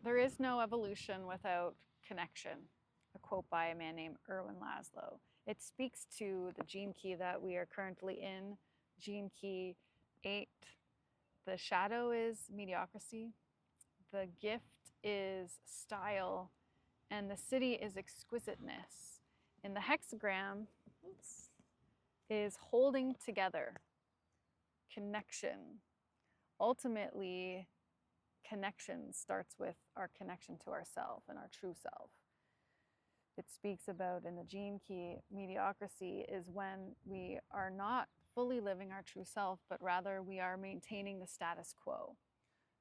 There is no evolution without connection. A quote by a man named Erwin Laszlo. It speaks to the gene key that we are currently in, Gene Key 8. The shadow is mediocrity, the gift is style, and the city is exquisiteness. In the hexagram, is holding together, connection. Ultimately, connection starts with our connection to ourself and our true self. It speaks about in the gene key, mediocrity is when we are not fully living our true self, but rather we are maintaining the status quo.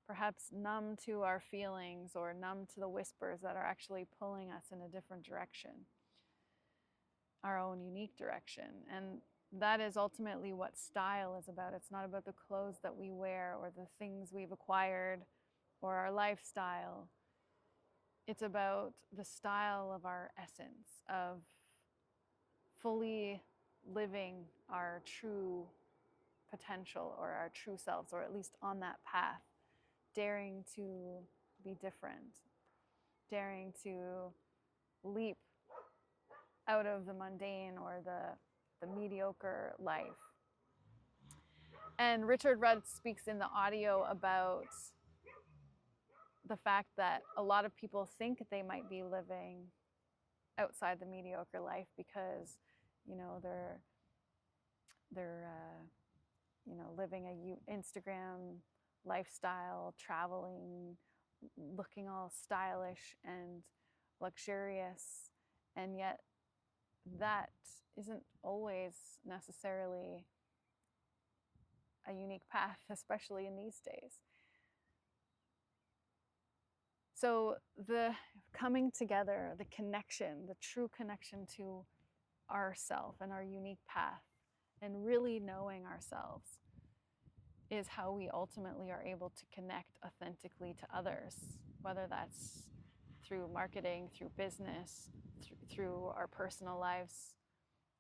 Perhaps numb to our feelings or numb to the whispers that are actually pulling us in a different direction, our own unique direction. And that is ultimately what style is about. It's not about the clothes that we wear or the things we've acquired or our lifestyle. It's about the style of our essence, of fully living our true potential or our true selves, or at least on that path, daring to be different, daring to leap out of the mundane or the mediocre life. And Richard Rudd speaks in the audio about the fact that a lot of people think they might be living outside the mediocre life because, you know, they're you know, living a Instagram lifestyle, traveling, looking all stylish and luxurious, and yet that isn't always necessarily a unique path, especially in these days. So the coming together, the connection, the true connection to ourself and our unique path, and really knowing ourselves is how we ultimately are able to connect authentically to others, whether that's through marketing, through business, through our personal lives,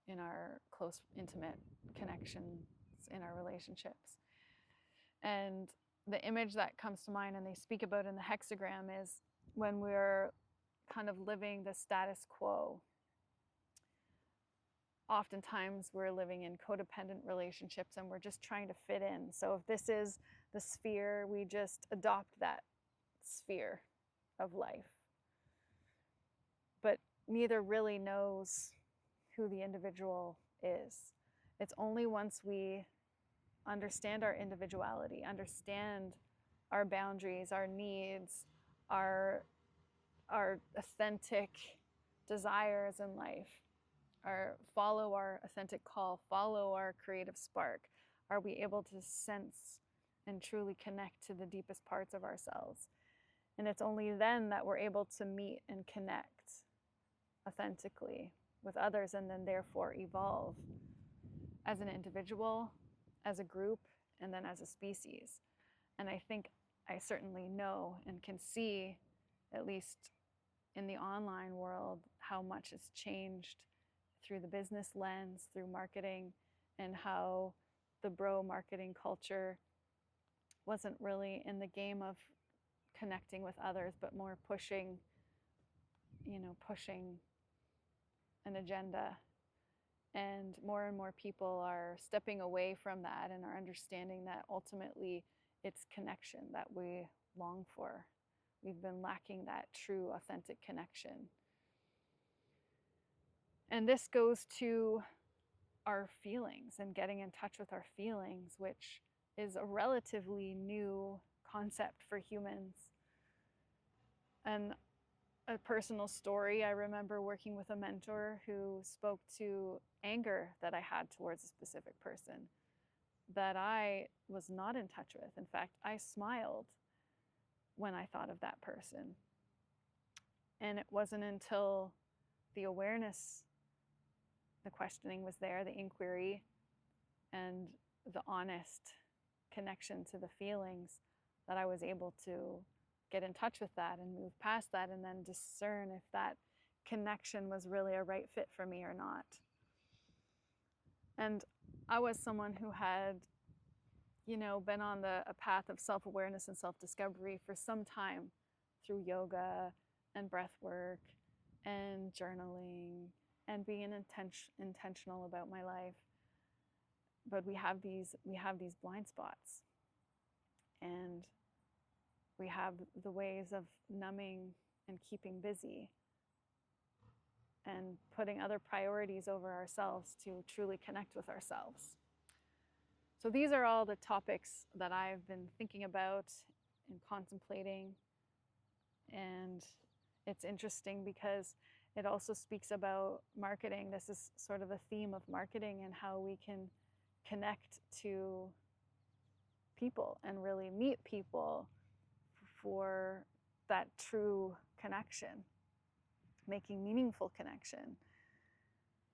in our close, intimate connections, in our relationships. And the image that comes to mind and they speak about in the hexagram is when we're kind of living the status quo. Oftentimes we're living in codependent relationships and we're just trying to fit in. So if this is the sphere, we just adopt that sphere of life. But neither really knows who the individual is. It's only once we understand our individuality, understand our boundaries, our needs, our authentic desires in life, follow our authentic call, follow our creative spark, are we able to sense and truly connect to the deepest parts of ourselves. And it's only then that we're able to meet and connect authentically with others, and then therefore evolve as an individual, as a group, and then as a species. And I think I certainly know and can see, at least in the online world, how much has changed through the business lens, through marketing, and how the bro marketing culture wasn't really in the game of connecting with others, but more pushing an agenda. And more people are stepping away from that and are understanding that ultimately it's connection that we long for. We've been lacking that true, authentic connection. And this goes to our feelings and getting in touch with our feelings, which is a relatively new concept for humans. And a personal story, I remember working with a mentor who spoke to anger that I had towards a specific person that I was not in touch with. In fact, I smiled when I thought of that person. And it wasn't until the awareness, the questioning was there, the inquiry, and the honest connection to the feelings, that I was able to get in touch with that and move past that, and then discern if that connection was really a right fit for me or not. And I was someone who had, been on a path of self-awareness and self-discovery for some time through yoga and breath work and journaling and being intentional about my life. But we have these blind spots, and we have the ways of numbing and keeping busy and putting other priorities over ourselves to truly connect with ourselves. So these are all the topics that I've been thinking about and contemplating. And it's interesting because it also speaks about marketing. This is sort of a theme of marketing and how we can connect to people and really meet people for that true connection, making meaningful connection,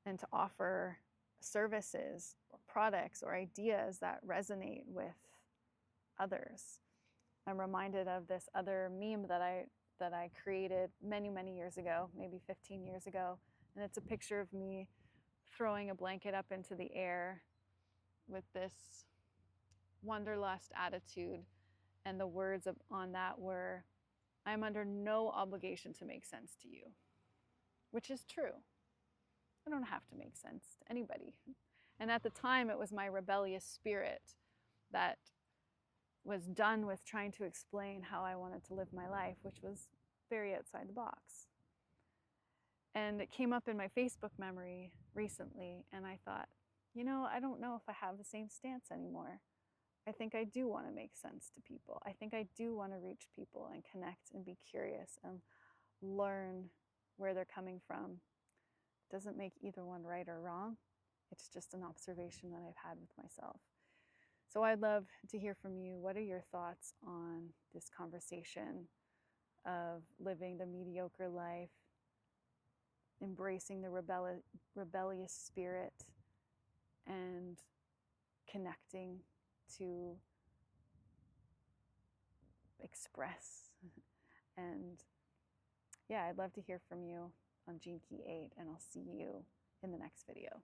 and to offer services or products or ideas that resonate with others. I'm reminded of this other meme that I created many years ago, maybe 15 years ago, and it's a picture of me throwing a blanket up into the air with this wanderlust attitude, and the words on that were, "I'm under no obligation to make sense to you," which is true. I don't have to make sense to anybody. And at the time, it was my rebellious spirit that was done with trying to explain how I wanted to live my life, which was very outside the box. And it came up in my Facebook memory recently, and I thought, I don't know if I have the same stance anymore. I think I do want to make sense to people. I think I do want to reach people and connect and be curious and learn where they're coming from. It doesn't make either one right or wrong. It's just an observation that I've had with myself. So I'd love to hear from you. What are your thoughts on this conversation of living the mediocre life, embracing the rebellious spirit, and connecting to express? And yeah, I'd love to hear from you on Gene Key 8, and I'll see you in the next video.